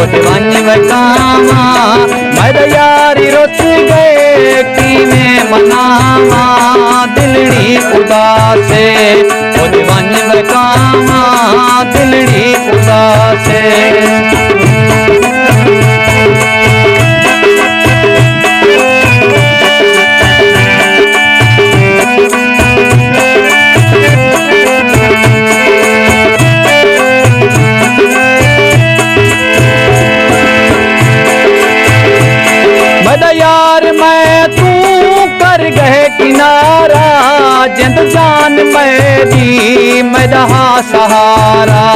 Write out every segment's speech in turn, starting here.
ओदे वंज वकावा मेरा यारी रुस गए किवें मनावा दिलड़ी उदास ओदे वंज वकावा दिलड़ी उदास यार मैं तू कर गए किनारा जिंद जान मेरी मेरा सहारा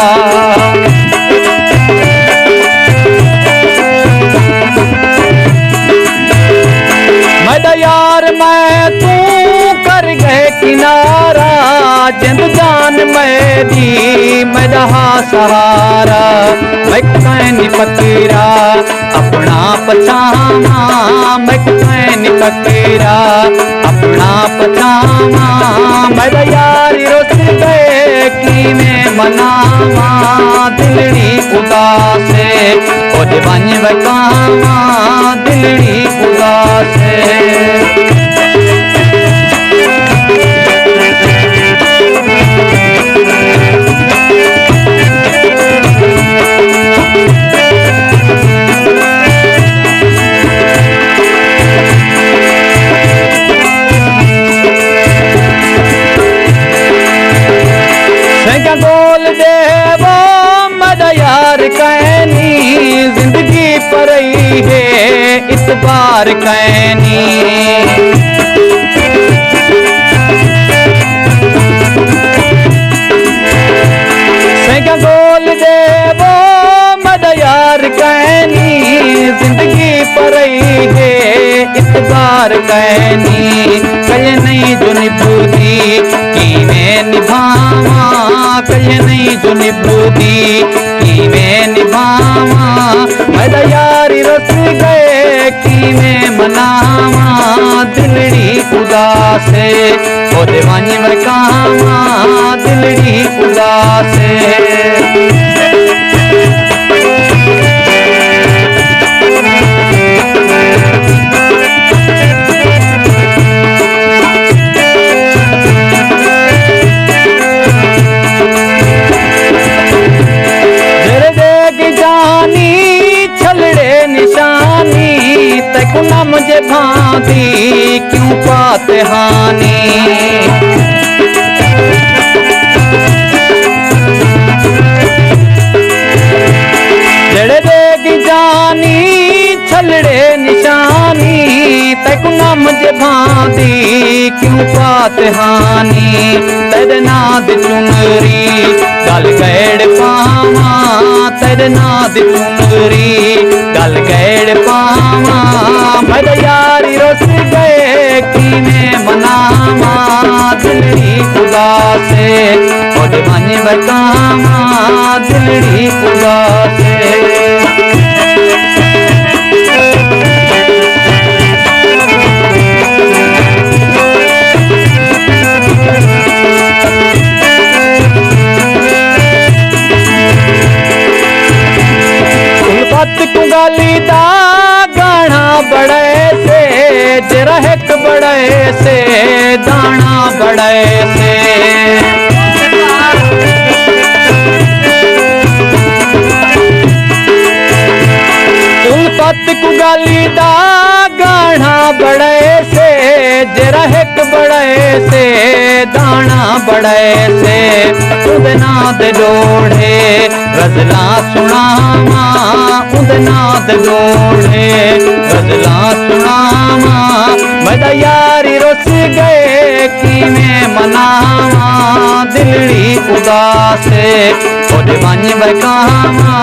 मेरा यार मैं तू कर गए किनारा जिंद जान मेरी मेरा सहारा मैं कैनी फकीरा अपना पछावा मैं कैनी फकीरा अपना पछावा मेरा यारी रुस गए किवें मनावा दिलड़ी उदास ओदे वंज वकावा दिलड़ी उदास बोल दे वो मेरा यार कहनी जिंदगी पर ही है इतबार कहनी सैका बोल दे वो मेरा यार कहनी जिंदगी पर ही है इतबार कहनी कल नहीं जो निभूती किवें निभावा कल नहीं जो निभूती किवें निभावा मेरा यारी रुस गए किवें मनावा दिलड़ी उदास ओदे वंज वकावा दिलड़ी उदास छलड़े निशानी तक न मुझे भांती क्यों पाते हानि जड़े देगी जानी छलड़े निशानी तक न मुझे भांती क्यों पाते हानि तेरे नाद चुनरी गल गैड़ पावा तेरे नाद चुनरी गल गैड़ पावा मेरा यारी रुस गए किवें मनावा दिलड़ी उदास ओदे वंज वकावा दिलड़ी उदास कुंगाली दा गाना बड़े से जरहक बड़े से दाना बड़े से उल्फत कुंगाली दा गाना बड़े से जरहक बड़े से दाना बड़े से उदे नाद जोड़े गजला सुनावा उदे नाद जोड़े गजला सुनावा मेरा यारी रुस गए किवें मनावा दिलड़ी उदास ओदे वंज वकावा